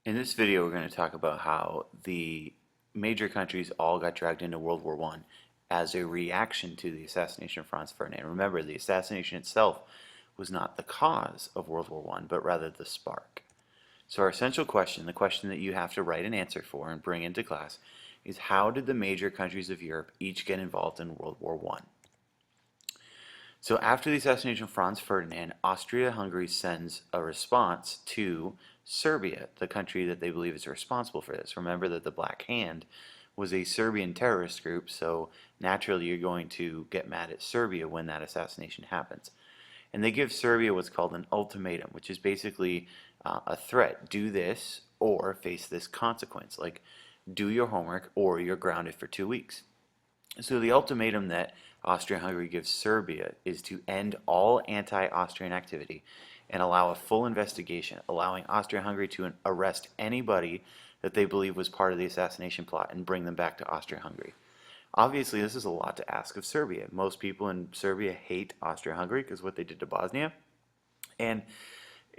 In this video, we're going to talk about how the major countries all got dragged into World War I as a reaction to the assassination of Franz Ferdinand. Remember, the assassination itself was not the cause of World War I, but rather the spark. So our essential question, the question that you have to write an answer for and bring into class, is how did the major countries of Europe each get involved in World War I? So after the assassination of Franz Ferdinand, Austria-Hungary sends a response to Serbia, the country that they believe is responsible for this. Remember that the Black Hand was a Serbian terrorist group, so naturally you're going to get mad at Serbia when that assassination happens. And they give Serbia what's called an ultimatum, which is basically a threat. Do this or face this consequence, like do your homework or you're grounded for 2 weeks. So the ultimatum that Austria-Hungary gives Serbia is to end all anti-Austrian activity and allow a full investigation, allowing Austria-Hungary to arrest anybody that they believe was part of the assassination plot and bring them back to Austria-Hungary. Obviously, this is a lot to ask of Serbia. Most people in Serbia hate Austria-Hungary because of what they did to Bosnia, and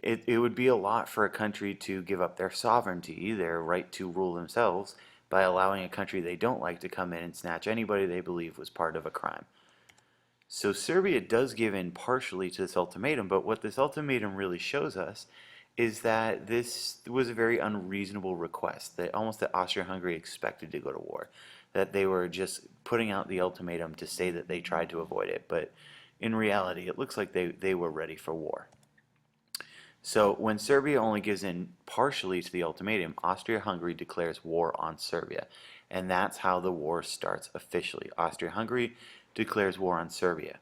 it would be a lot for a country to give up their sovereignty, their right to rule themselves, by allowing a country they don't like to come in and snatch anybody they believe was part of a crime. So Serbia does give in partially to this ultimatum, but what this ultimatum really shows us is that this was a very unreasonable request, that almost that Austria-Hungary expected to go to war, that they were just putting out the ultimatum to say that they tried to avoid it, but in reality it looks like they were ready for war. So when Serbia only gives in partially to the ultimatum, Austria-Hungary declares war on Serbia. And that's how the war starts officially. Austria-Hungary declares war on Serbia.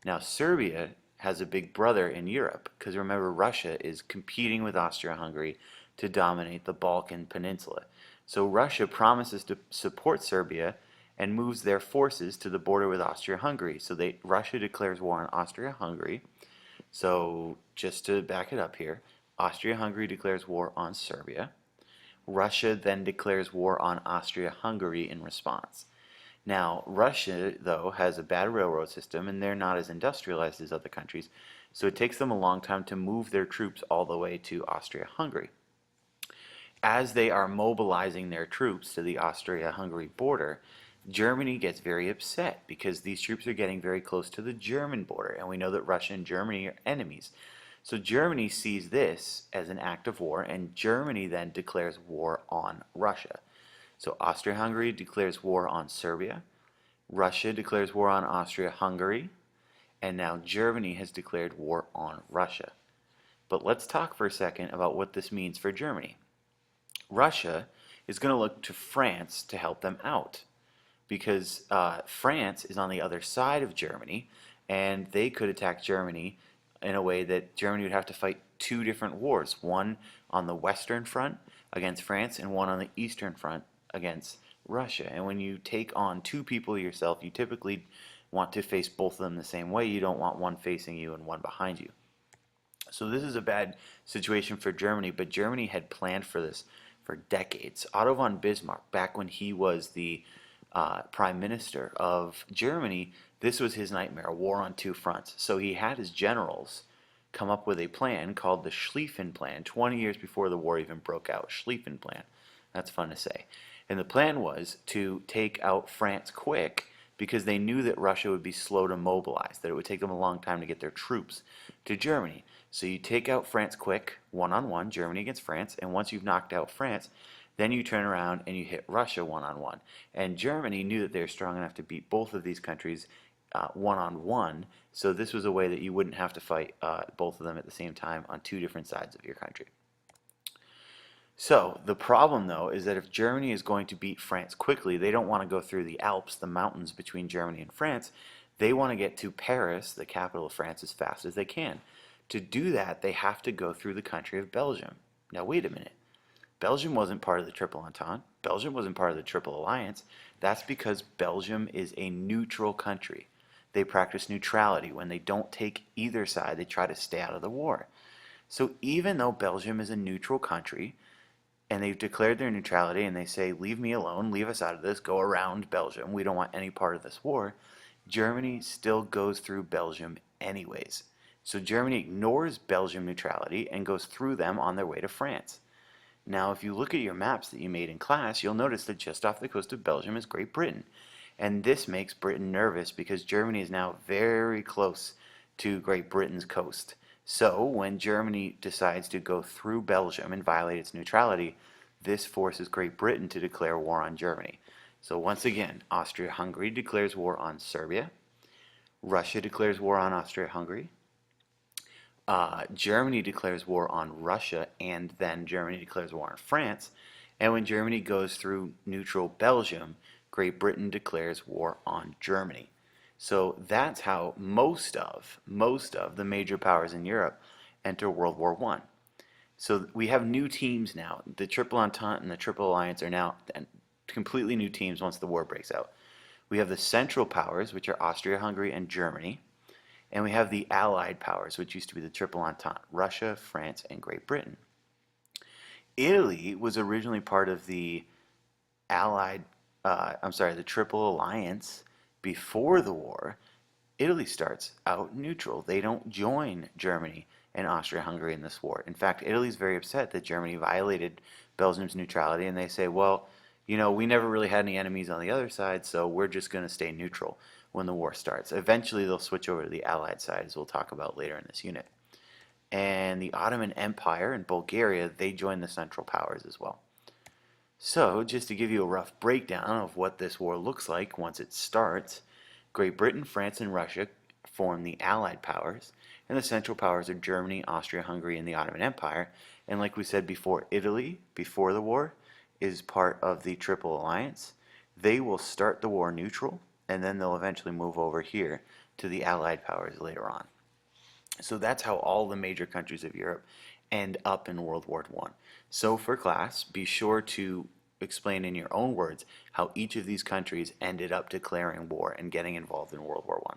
Now Serbia has a big brother in Europe, because remember Russia is competing with Austria-Hungary to dominate the Balkan Peninsula. So Russia promises to support Serbia and moves their forces to the border with Austria-Hungary. So Russia declares war on Austria-Hungary. So just to back it up here, Austria-Hungary declares war on Serbia. Russia then declares war on Austria-Hungary in response. Now, Russia, though, has a bad railroad system, and they're not as industrialized as other countries, so it takes them a long time to move their troops all the way to Austria-Hungary. As they are mobilizing their troops to the Austria-Hungary border, Germany gets very upset because these troops are getting very close to the German border, and we know that Russia and Germany are enemies. So Germany sees this as an act of war, and Germany then declares war on Russia. So Austria-Hungary declares war on Serbia, Russia declares war on Austria-Hungary, and now Germany has declared war on Russia. But let's talk for a second about what this means for Germany. Russia is going to look to France to help them out, because France is on the other side of Germany, and they could attack Germany in a way that Germany would have to fight two different wars, one on the western front against France and one on the eastern front against Russia. And when you take on two people yourself, you typically want to face both of them the same way. You don't want one facing you and one behind you. So this is a bad situation for Germany, but Germany had planned for this for decades. Otto von Bismarck, back when he was the Prime Minister of Germany, this was his nightmare, a war on two fronts. So he had his generals come up with a plan called the Schlieffen Plan 20 years before the war even broke out. Schlieffen Plan. That's fun to say. And the plan was to take out France quick because they knew that Russia would be slow to mobilize, that it would take them a long time to get their troops to Germany. So you take out France quick, one-on-one, Germany against France, and once you've knocked out France, then you turn around and you hit Russia one-on-one. And Germany knew that they were strong enough to beat both of these countries one-on-one, so this was a way that you wouldn't have to fight both of them at the same time on two different sides of your country. So the problem, though, is that if Germany is going to beat France quickly, they don't want to go through the Alps, the mountains between Germany and France. They want to get to Paris, the capital of France, as fast as they can. To do that, they have to go through the country of Belgium. Now, wait a minute. Belgium wasn't part of the Triple Entente. Belgium wasn't part of the Triple Alliance. That's because Belgium is a neutral country. They practice neutrality. When they don't take either side, they try to stay out of the war. So even though Belgium is a neutral country, and they've declared their neutrality, and they say, leave me alone, leave us out of this, go around Belgium, we don't want any part of this war, Germany still goes through Belgium anyways. So Germany ignores Belgium neutrality and goes through them on their way to France. Now, if you look at your maps that you made in class, you'll notice that just off the coast of Belgium is Great Britain. And this makes Britain nervous because Germany is now very close to Great Britain's coast. So when Germany decides to go through Belgium and violate its neutrality, this forces Great Britain to declare war on Germany. So once again, Austria-Hungary declares war on Serbia. Russia declares war on Austria-Hungary. Germany declares war on Russia, and then Germany declares war on France. And when Germany goes through neutral Belgium, Great Britain declares war on Germany. So that's how most of the major powers in Europe enter World War I. So we have new teams now. The Triple Entente and the Triple Alliance are now completely new teams once the war breaks out. We have the Central Powers, which are Austria, Hungary, and Germany. And we have the Allied Powers, which used to be the Triple Entente, Russia, France, and Great Britain. Italy was originally part of the the Triple Alliance before the war. Italy starts out neutral. They don't join Germany and Austria-Hungary in this war. In fact, Italy's very upset that Germany violated Belgium's neutrality, and they say, well, you know, we never really had any enemies on the other side, so we're just going to stay neutral when the war starts. Eventually, they'll switch over to the Allied side, as we'll talk about later in this unit. And the Ottoman Empire and Bulgaria, they join the Central Powers as well. So, just to give you a rough breakdown of what this war looks like once it starts, Great Britain, France, and Russia form the Allied Powers, and the Central Powers are Germany, Austria-Hungary, and the Ottoman Empire. And like we said before, Italy, before the war, is part of the Triple Alliance. They will start the war neutral, and then they'll eventually move over here to the Allied Powers later on. So that's how all the major countries of Europe end up in World War I. So for class, be sure to explain in your own words how each of these countries ended up declaring war and getting involved in World War I.